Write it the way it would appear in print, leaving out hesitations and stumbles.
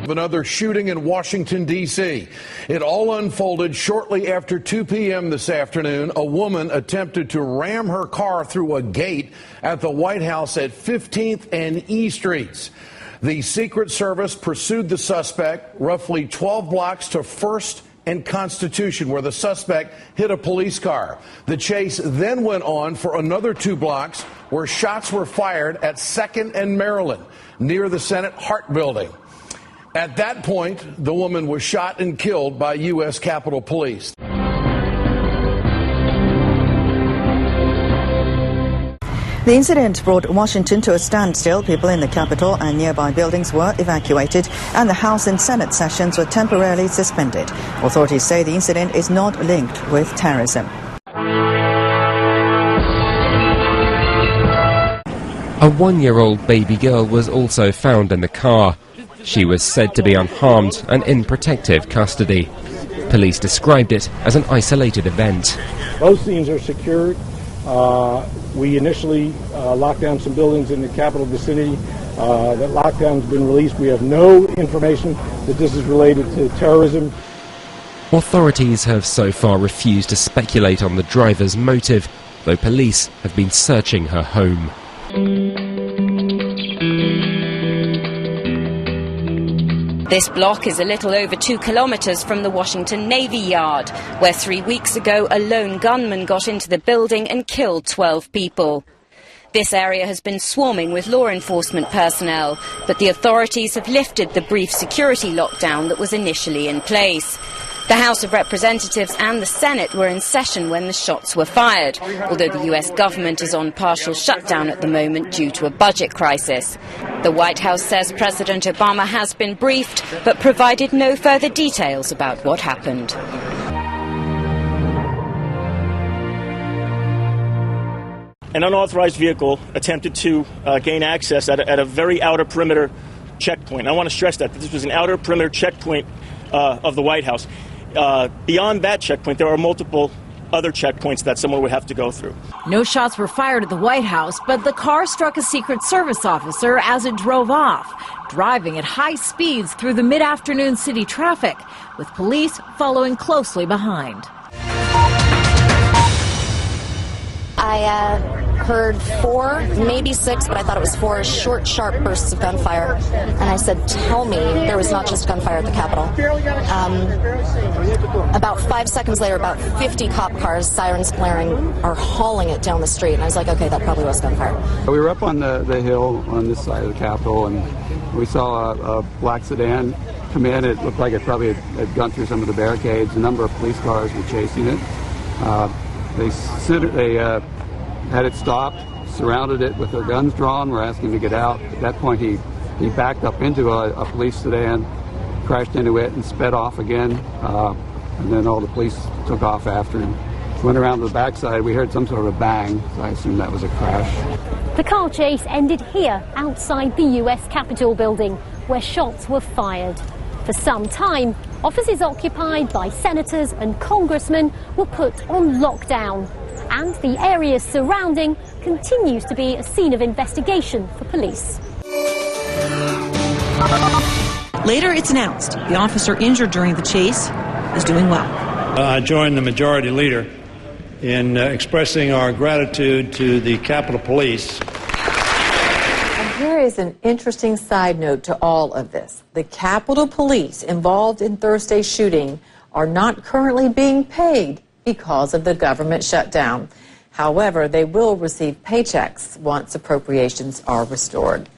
Another shooting in Washington, D.C. It all unfolded shortly after 2 p.m. this afternoon. A woman attempted to ram her car through a gate at the White House at 15th and E Streets. The Secret Service pursued the suspect roughly 12 blocks to 1st and Constitution, where the suspect hit a police car. The chase then went on for another 2 blocks, where shots were fired at 2nd and Maryland, near the Senate Hart Building. At that point, the woman was shot and killed by U.S. Capitol Police. The incident brought Washington to a standstill. People in the Capitol and nearby buildings were evacuated, and the House and Senate sessions were temporarily suspended. Authorities say the incident is not linked with terrorism. A 1-year-old baby girl was also found in the car. She was said to be unharmed and in protective custody. Police described it as an isolated event. Both scenes are secured. We initially locked down some buildings in the Capitol vicinity. That lockdown's been released. We have no information that this is related to terrorism. Authorities have so far refused to speculate on the driver's motive, though police have been searching her home. This block is a little over 2 kilometers from the Washington Navy Yard, where 3 weeks ago a lone gunman got into the building and killed 12 people. This area has been swarming with law enforcement personnel, but the authorities have lifted the brief security lockdown that was initially in place. The House of Representatives and the Senate were in session when the shots were fired, although the U.S. government is on partial shutdown at the moment due to a budget crisis. The White House says President Obama has been briefed, but provided no further details about what happened. An unauthorized vehicle attempted to gain access at a very outer perimeter checkpoint. I want to stress that this was an outer perimeter checkpoint of the White House. Beyond that checkpoint, there are multiple other checkpoints that someone would have to go through. No shots were fired at the White House, but the car struck a Secret Service officer as it drove off, driving at high speeds through the mid-afternoon city traffic, with police following closely behind. I heard 4, maybe 6, but I thought it was 4 short, sharp bursts of gunfire. And I said, tell me there was not just gunfire at the Capitol. About 5 seconds later, about 50 cop cars, sirens blaring, are hauling it down the street. And I was like, okay, that probably was gunfire. We were up on the hill on this side of the Capitol, and we saw a black sedan come in. It looked like it probably had gone through some of the barricades. A number of police cars were chasing it. They had it stopped, surrounded it with their guns drawn, were asking him to get out. At that point, he backed up into a police sedan, crashed into it, and sped off again. And then all the police took off after him. Went around to the backside. We heard some sort of a bang, so I assume that was a crash. The car chase ended here, outside the U.S. Capitol building, where shots were fired. For some time, offices occupied by senators and congressmen were put on lockdown. And the area surrounding continues to be a scene of investigation for police. Later, it's announced the officer injured during the chase is doing well. I join the majority leader in expressing our gratitude to the Capitol Police. And here is an interesting side note to all of this. The Capitol Police involved in Thursday's shooting are not currently being paid because of the government shutdown. However, they will receive paychecks once appropriations are restored.